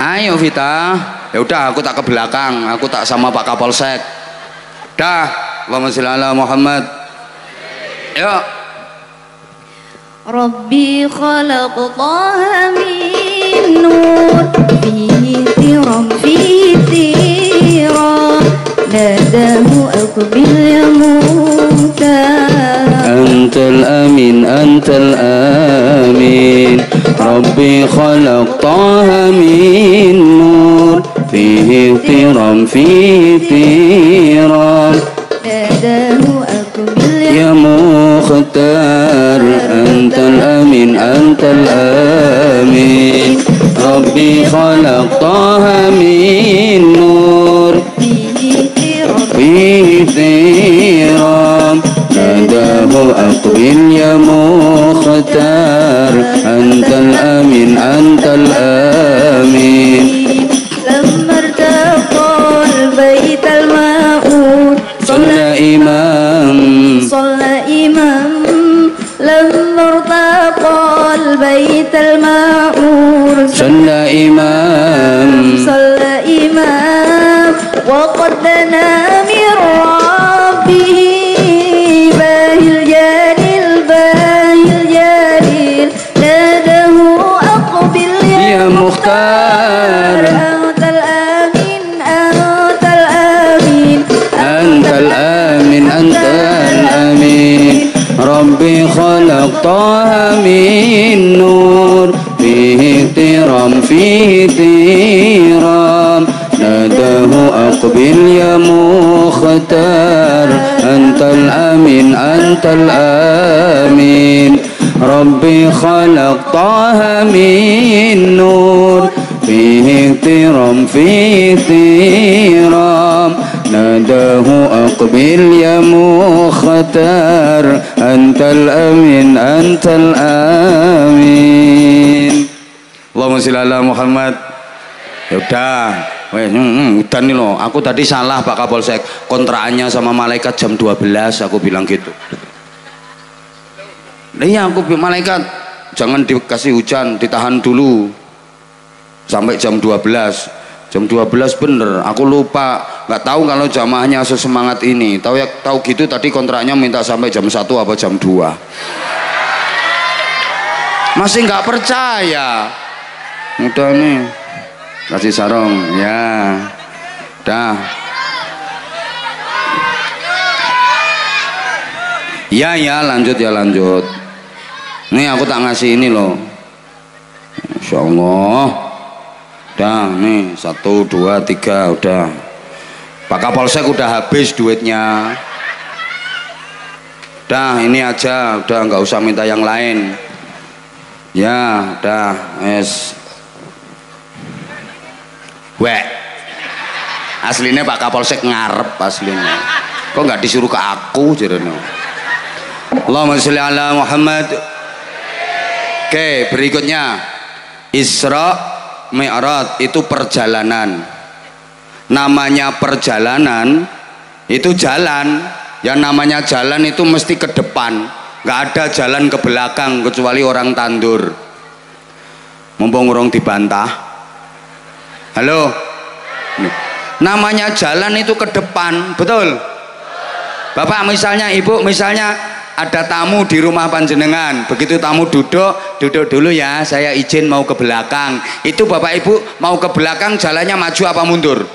Ayo Vita. Ya udah aku tak ke belakang, aku tak sama Pak Kapolsek. Dah, Allahumma sholli ala Muhammad. Yuk. Rabbi khalaqtaha min nur fihi tiram fihi tiram nadahu aqbil ya muhtar Antal amin antal amin Rabbi khalaqtaha min nur fihi tiram nadahu aqbil ya mukhtar Antal amin antal amin Rabbi khalaqtaha min nur fihi tiram nadahu aqbil ya mukhtar Antal amin antal amin lamma irtaqal baital ma'ud Salla imam lamma irtaqal baital ma'ud Salla imam wa qad dana min rabbihi bahil jalil nadahu aqbil ya mukhtar antal amin antal amin antal amin Rabbi khalaqtaha min nur fihi tiram nadahu aqbil ya mukhtar antal amin Rabbi khalaqtaha min nur fihi tiram nadahu aqbil ya mukhtar antal amin Allahumma sholli ala Muhammad. Ya udah udah nih loh, aku tadi salah Pak Kapolsek, kontraannya sama malaikat jam 12 aku bilang gitu. Nah iya aku bilang malaikat jangan dikasih hujan, ditahan dulu sampai jam 12. Jam 12 bener, aku lupa, nggak tahu kalau jamaahnya sesemangat ini. Tahu gitu tadi kontraknya minta sampai jam 1 apa jam 2. Masih nggak percaya. Udah nih, kasih sarung, ya, dah. Ya lanjut. Nih aku tak ngasih ini loh. Insya Allah. Udah nih 1, 2, 3 udah. Pak Kapolsek udah habis duitnya. Udah ini aja, udah nggak usah minta yang lain. Ya udah es. Wek. Aslinya Pak Kapolsek ngarep aslinya. Kok nggak disuruh ke aku jarene. Allahumma sholli ala Muhammad. Oke, berikutnya Isra Mi'raj itu perjalanan. Namanya perjalanan itu jalan. Yang namanya jalan itu mesti ke depan, nggak ada jalan ke belakang kecuali orang tandur. Mumpung urung dibantah. Halo. Namanya jalan itu ke depan, betul? Bapak misalnya, Ibu misalnya ada tamu di rumah panjenengan, begitu tamu duduk dulu ya, saya izin mau ke belakang. Itu Bapak Ibu mau ke belakang jalannya maju apa mundur?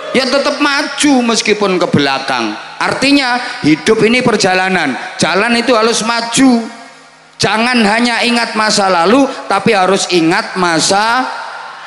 Ya tetap maju meskipun ke belakang. Artinya hidup ini perjalanan, jalan itu harus maju. Jangan hanya ingat masa lalu, tapi harus ingat masa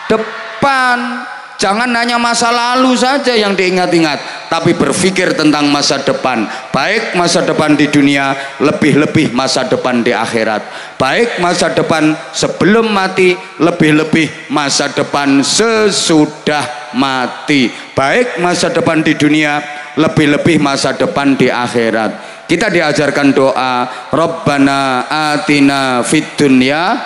depan. Jangan hanya masa lalu saja yang diingat-ingat, tapi berpikir tentang masa depan. Baik masa depan di dunia, lebih-lebih masa depan di akhirat. Baik masa depan sebelum mati, lebih-lebih masa depan sesudah mati. Baik masa depan di dunia, lebih-lebih masa depan di akhirat. Kita diajarkan doa, Rabbana atina fid dunya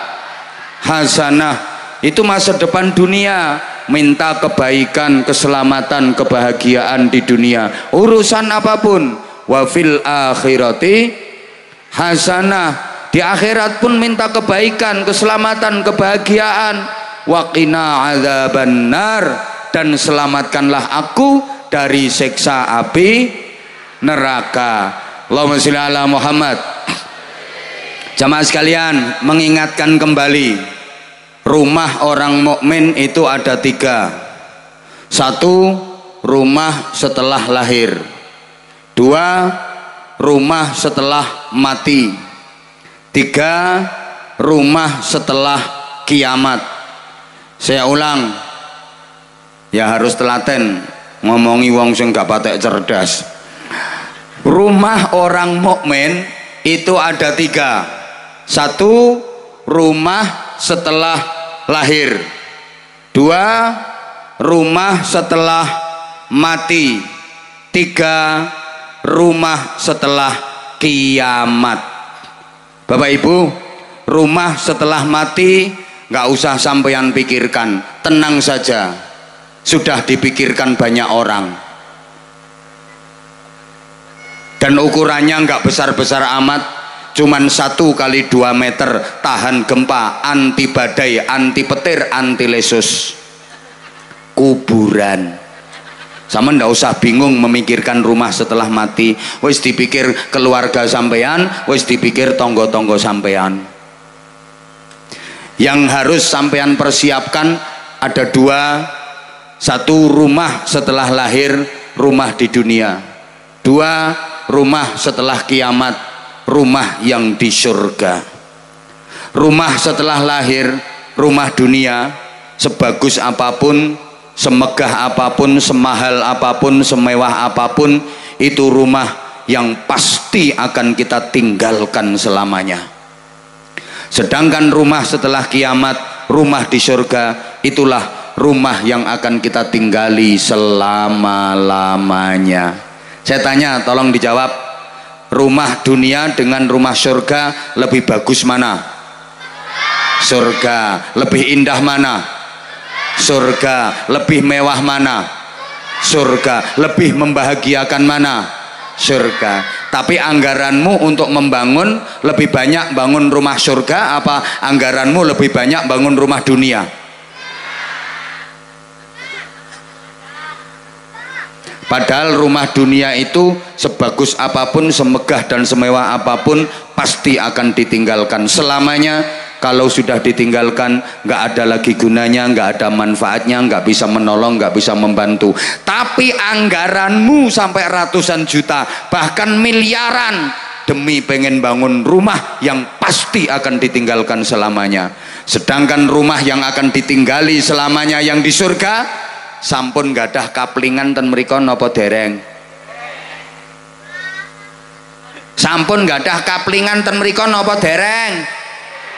hasanah. Itu masa depan dunia, minta kebaikan, keselamatan, kebahagiaan di dunia, urusan apapun. Wa fil akhirati hasanah, di akhirat pun minta kebaikan, keselamatan, kebahagiaan. wa qina adzabannar, dan selamatkanlah aku dari siksa api neraka. Allahumma sholli ala Muhammad. Jamaah sekalian, mengingatkan kembali, rumah orang mukmin itu ada 3. 1, rumah setelah lahir. 2, rumah setelah mati. 3, rumah setelah kiamat. Saya ulang, ya harus telaten ngomongi wong sing gak patek cerdas. Rumah orang mukmin itu ada 3. 1, rumah setelah lahir. 2, rumah setelah mati. 3, rumah setelah kiamat. Bapak Ibu, rumah setelah mati nggak usah sampeyan pikirkan, tenang saja, sudah dipikirkan banyak orang, dan ukurannya nggak besar-besar amat, cuman 1 kali 2 meter, tahan gempa, anti badai, anti petir, anti lesus. Kuburan. Sama ndak usah bingung memikirkan rumah setelah mati, wis dipikir keluarga sampean, wis dipikir tonggo-tonggo sampean. Yang harus sampean persiapkan ada 2. 1, rumah setelah lahir, rumah di dunia. 2, rumah setelah kiamat, rumah yang di surga. Rumah setelah lahir, rumah dunia, sebagus apapun, semegah apapun, semahal apapun, semewah apapun, itu rumah yang pasti akan kita tinggalkan selamanya. Sedangkan rumah setelah kiamat, rumah di surga, itulah rumah yang akan kita tinggali selama-lamanya. Saya tanya, tolong dijawab, rumah dunia dengan rumah surga lebih bagus mana? Surga. Lebih indah mana? Surga. Lebih mewah mana? Surga. Lebih membahagiakan mana? Surga. Tapi anggaranmu untuk membangun lebih banyak bangun rumah surga apa anggaranmu lebih banyak bangun rumah dunia? Padahal rumah dunia itu sebagus apapun, semegah dan semewah apapun, pasti akan ditinggalkan selamanya. Kalau sudah ditinggalkan, nggak ada lagi gunanya, nggak ada manfaatnya, nggak bisa menolong, nggak bisa membantu. Tapi anggaranmu sampai ratusan juta, bahkan miliaran, demi pengen bangun rumah yang pasti akan ditinggalkan selamanya. Sedangkan rumah yang akan ditinggali selamanya yang di surga, sampun gadah kaplingan ten mriko napa dereng? Sampun gadah kaplingan ten mriko napa dereng?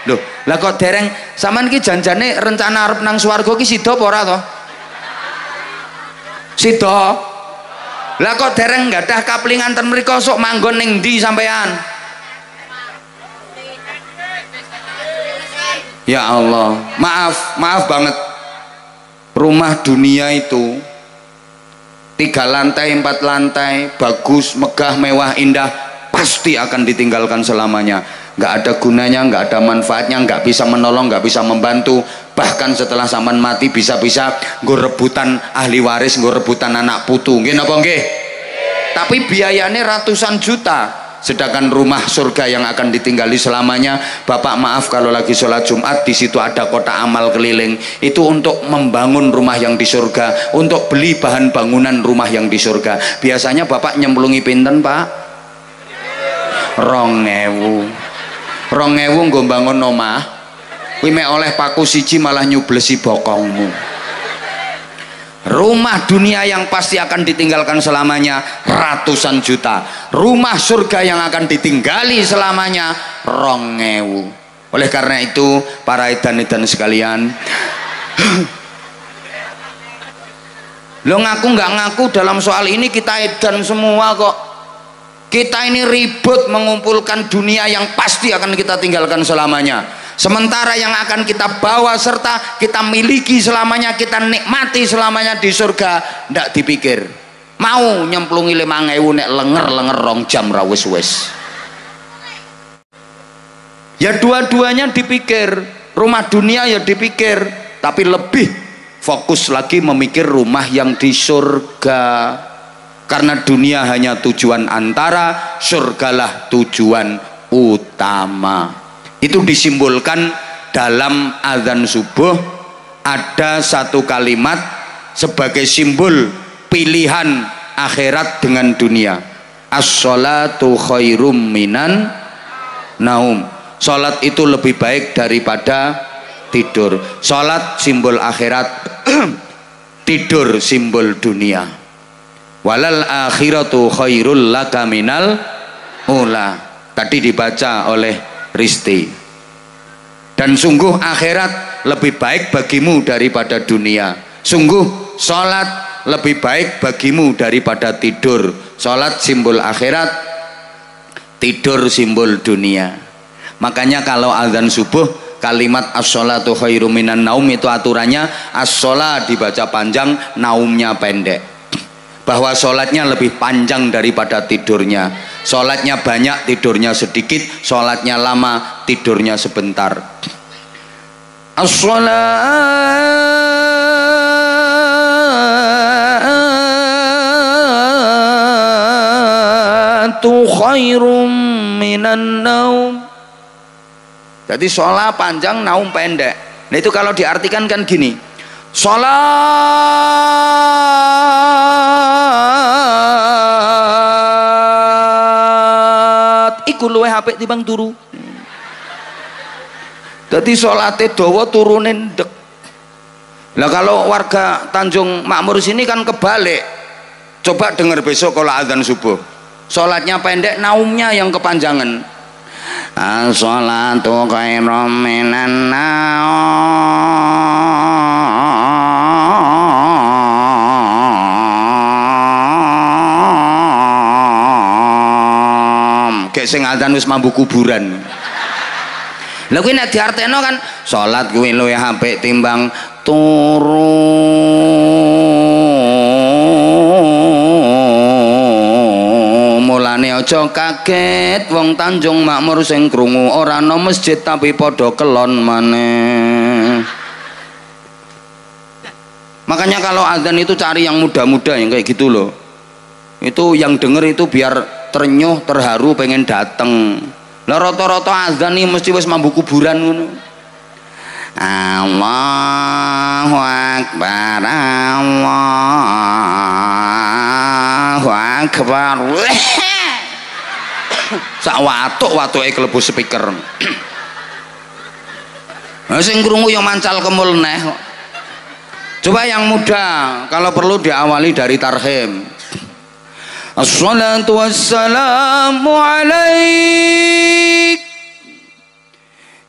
Loh, lah kok dereng? Sampean ki janjane rencana arep nang swarga ki sida apa ora to? Sida. Lah kok dereng gadah kaplingan ten mriko sok manggon ning ndi sampean? Ya Allah, maaf banget. Rumah dunia itu 3 lantai, 4 lantai, bagus, megah, mewah, indah, pasti akan ditinggalkan selamanya. Nggak ada gunanya, nggak ada manfaatnya, nggak bisa menolong, nggak bisa membantu. Bahkan setelah sampean mati bisa-bisa nggo rebutan ahli waris, nggo rebutan anak putu. Nggih napa nggih? Tapi biayanya ratusan juta. Sedangkan rumah surga yang akan ditinggali selamanya, Bapak maaf kalau lagi sholat Jumat di situ ada kotak amal keliling, itu untuk membangun rumah yang di surga, untuk beli bahan bangunan rumah yang di surga. Biasanya Bapak nyemplungi pinten Pak? 2.000 nggo bangun omah, kuwi mek oleh paku siji malah nyublesi bokongmu. Rumah dunia yang pasti akan ditinggalkan selamanya ratusan juta. Rumah surga yang akan ditinggali selamanya 2.000. Oleh karena itu para edan-edan sekalian, lo ngaku nggak ngaku dalam soal ini kita edan semua kok. Kita ini ribut mengumpulkan dunia yang pasti akan kita tinggalkan selamanya. Sementara yang akan kita bawa serta kita miliki selamanya, kita nikmati selamanya di surga, ndak dipikir. Mau nyemplungi 5.000 nek lenger 2 jam ra wis. Ya dua-duanya dipikir. Rumah dunia ya dipikir, tapi lebih fokus lagi memikir rumah yang di surga. Karena dunia hanya tujuan antara, surgalah tujuan utama. Itu disimbolkan dalam azan subuh. Ada satu kalimat sebagai simbol pilihan akhirat dengan dunia. As-sholatu khairum minan naum. Sholat itu lebih baik daripada tidur. Sholat simbol akhirat, tidur simbol dunia. Walal akhiratu khairul laka minal ula. Tadi dibaca oleh Risti. Dan sungguh akhirat lebih baik bagimu daripada dunia. Sungguh sholat lebih baik bagimu daripada tidur. Sholat simbol akhirat, tidur simbol dunia. Makanya kalau azan subuh kalimat as-sholatu khairum minan naum itu aturannya as-sholat dibaca panjang, naumnya pendek. Bahwa sholatnya lebih panjang daripada tidurnya. Sholatnya banyak, tidurnya sedikit. Sholatnya lama, tidurnya sebentar. As-sholatu khairum minan naum. Jadi sholat panjang, naum pendek. Nah itu kalau diartikan kan gini, sholat iku luwih apik timbang turu. Jadi sholatnya dawa turune ndek. Lah kalau warga Tanjung Makmur sini kan kebalik. Coba dengar besok kalau azan subuh, sholatnya pendek, naumnya yang kepanjangan. As-sholatu khairum minan naum. Kayak sing azan wis mambu kuburan. Lha kuwi nek diartekno kan salat kuwi luwih apik timbang turu. Mulane aja kaget wong Tanjung Makmur sing krungu ora ana masjid tapi padha kelon maneh. Makanya kalau azan itu cari yang muda-muda yang kayak gitu loh. Itu yang denger itu biar ternyuh, terharu, pengen dateng. Lah rata-rata azan nih mesti wis mambu kuburan ngono. Allahu Akbar, Allahu Akbar. Sak watuk-watuke klebu speaker. Nah sing krungu yo mancal kemul neh. Coba yang muda kalau perlu diawali dari tarhim. Assalatu wassalamu alaik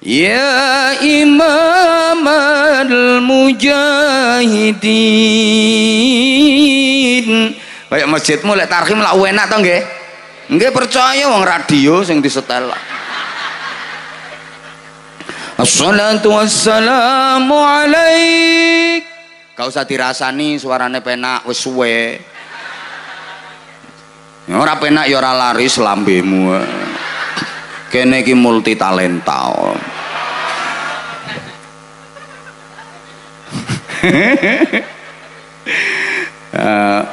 ya imam al-mujahidin. Kayak masjidmu lek tarhim lak enak to nggih? Nggih percaya wong radio sing disetel. Assalatu wassalamu alaik. Gak usah dirasani suarane penak wis suwe. Ora penak ya ora laris lambemu. Kene iki multi talenta.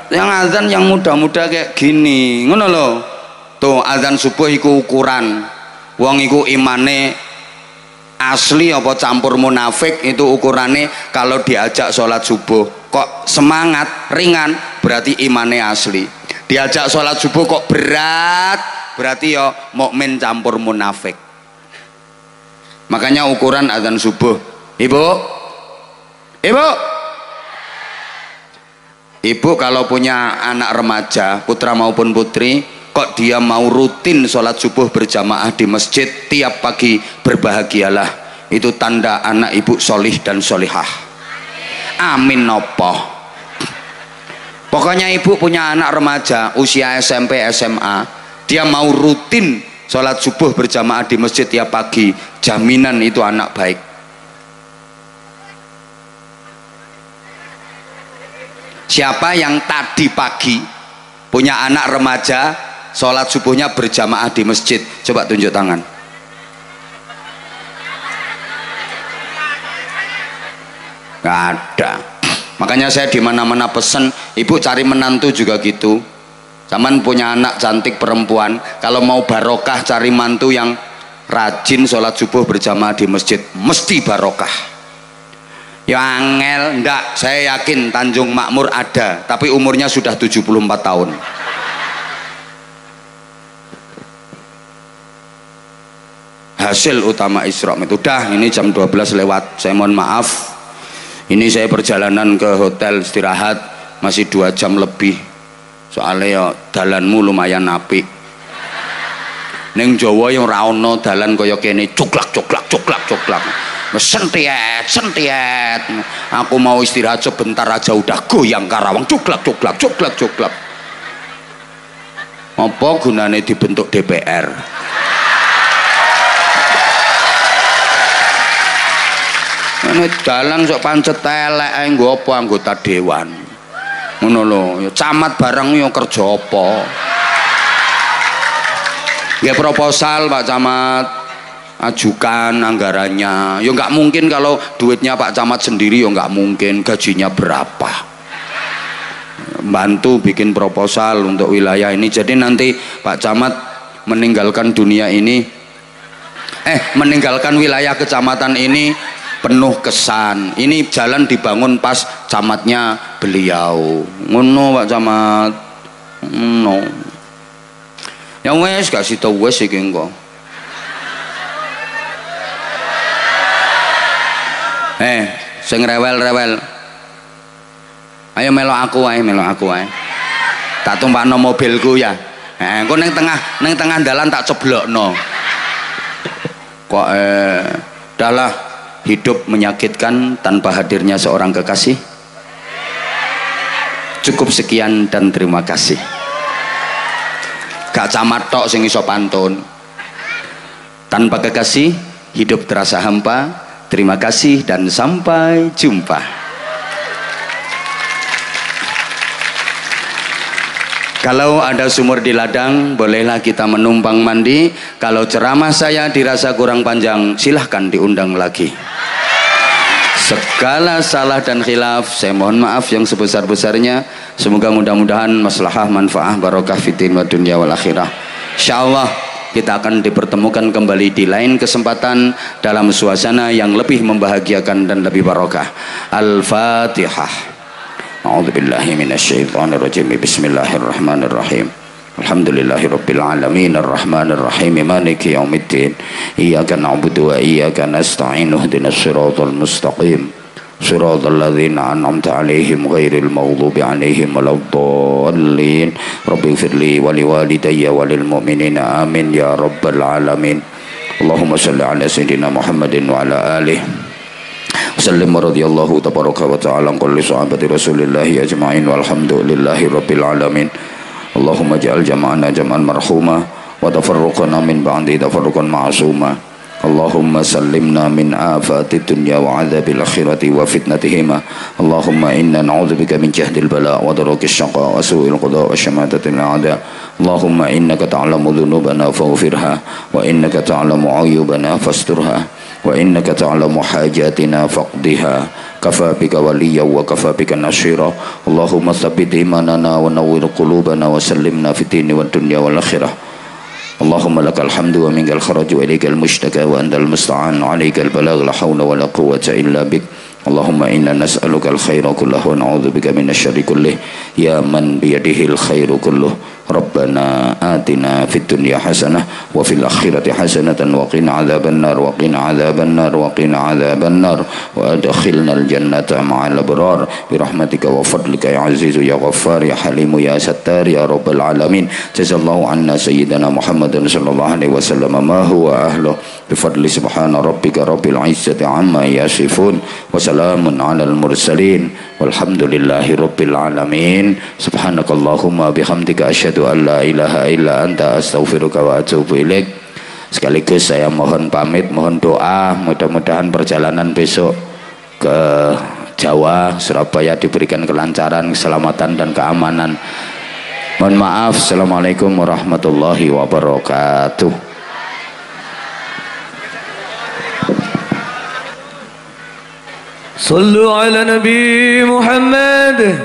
Yang azan yang muda-muda kayak gini, ngono lho. Tuh azan subuh iku ukuran. Wong iku imane asli apa campur munafik itu ukurannya. Kalau diajak sholat subuh kok semangat ringan berarti imane asli. Diajak sholat subuh kok berat berarti ya mukmin campur munafik. Makanya ukuran azan subuh. Ibu kalau punya anak remaja putra maupun putri kok dia mau rutin sholat subuh berjamaah di masjid tiap pagi, berbahagialah. Itu tanda anak ibu solih dan solihah. Amin nopo. Pokoknya ibu punya anak remaja usia SMP SMA, dia mau rutin sholat subuh berjamaah di masjid tiap pagi, jaminan itu anak baik. Siapa yang tadi pagi punya anak remaja sholat subuhnya berjamaah di masjid? Coba tunjuk tangan. nggak ada. Makanya saya di mana-mana pesen, ibu cari menantu juga gitu. Zaman punya anak cantik perempuan, kalau mau barokah cari mantu yang rajin sholat subuh berjamaah di masjid, mesti barokah. Ya angel, enggak, saya yakin Tanjung Makmur ada, tapi umurnya sudah 74 tahun. Hasil utama Isra itu dah, ini jam 12 lewat, saya mohon maaf. Ini saya perjalanan ke hotel istirahat masih 2 jam lebih. Soalnya ya dalanmu lumayan apik. Ning Jawa yang ora ono dalan kaya kene cuklak. Sentiet. Aku mau istirahat sebentar aja udah goyang Karawang cuklak. Apa gunane dibentuk DPR? Ini dalan sok pancet elek ae nggo apa anggota dewan. Ngono lho, ya camat bareng ya kerja apa? Nggih proposal Pak Camat, ajukan anggarannya. Ya nggak mungkin kalau duitnya Pak Camat sendiri, ya nggak mungkin. Gajinya berapa? Bantu bikin proposal untuk wilayah ini. Jadi nanti Pak Camat meninggalkan dunia ini, meninggalkan wilayah kecamatan ini penuh kesan. Ini jalan dibangun pas camatnya beliau. Ngono Pak Camat. No. Ya wes gak sida wes iki engko. Sing rewel-rewel. Ayo melok aku ae. Tak tumpakno mobilku ya. Engko ning tengah dalan tak ceblokno. Kok dalah hidup menyakitkan tanpa hadirnya seorang kekasih. Cukup sekian dan terima kasih. Gak camat tok sing iso pantun. Tanpa kekasih hidup terasa hampa. Terima kasih dan sampai jumpa. Kalau ada sumur di ladang, bolehlah kita menumpang mandi. Kalau ceramah saya dirasa kurang panjang, silahkan diundang lagi. Segala salah dan khilaf saya mohon maaf yang sebesar-besarnya. Semoga mudah-mudahan maslahah, manfaah, barokah fitin wa dunya wal akhirah. Insyaallah kita akan dipertemukan kembali di lain kesempatan dalam suasana yang lebih membahagiakan dan lebih barokah. Al-Fatihah. A'udzubillahi minasyaitonirrajim. Bismillahirrahmanirrahim. Alhamdulillahirabbil alamin arrahmanir rahim maliki yaumiddin iyyaka na'budu wa iyyaka nasta'in ihdinas siratal mustaqim siratal ladzina an'amta 'alaihim ghairil maghdubi 'alaihim waladdallin rabbighfirli wa liwalidayya walil mu'minina amin ya rabbal alamin. Allahumma shalli ala sayyidina Muhammadin wa ala alihi wasallim radhiyallahu tabaraka wa ta'ala an kulli sahabati rasulillahi ajma'in walhamdulillahi rabbil alamin. Allahumma ja'al jama'ana jam'an marhuma wa tafarruqana min ba'di tafarruqan ma'suma. Allahumma sallimna min afati dunya wa adzabil akhirati wa fitnatihima. Allahumma inna na'udzubika min jahdil bala wa darakis syaqa wa su'il qada wa syamatatil a'da. Allahumma innaka ta'lamu dhunubana faghfirha wa innaka ta'lamu 'uyubana fasturha wa innaka ta'lamu hajatina faqdiha. Kafa bika waliya wa kafa bika nasira. Allahumma tsabbit imanana wa nawwir qulubana wa sallimna fid dini wad dunya wal akhirah. Allahumma lakal hamdu wa minkal kharaju wa ilaikal mushtaka wa antal musta'an 'alaikal balagh la haula wa la quwwata illa bik. Allahumma inna nas'aluka al-khaira kullahu wa na'udzubika minasyarri kullih ya man biyadihi al-khairu kulluh. Rabbana atina fid dunya hasanah wa fil akhirati hasanatan wa qina adzabannar wa qina adzabannar wa qina adzabannar wa adkhilna al-jannata ma'al abrar bi rahmatika wa fadlika ya azizu ya ghaffar ya halim ya sattar ya rabbal alamin. Jazallahu anna sayyidina Muhammadan sallallahu alaihi wasallam ma huwa ahlu bi fadli subhana rabbika rabbil izzati amma yasifun wa salamun alal mursalin walhamdulillahi rabbil alamin. Subhanakallahumma bihamdika asyhadu an la ilaha illa anta astaghfiruka wa atubu ilaik. Sekaligus saya mohon pamit, mohon doa mudah-mudahan perjalanan besok ke Jawa, Surabaya diberikan kelancaran, keselamatan dan keamanan. Mohon maaf. Assalamualaikum warahmatullahi wabarakatuh. صلوا على نبي محمد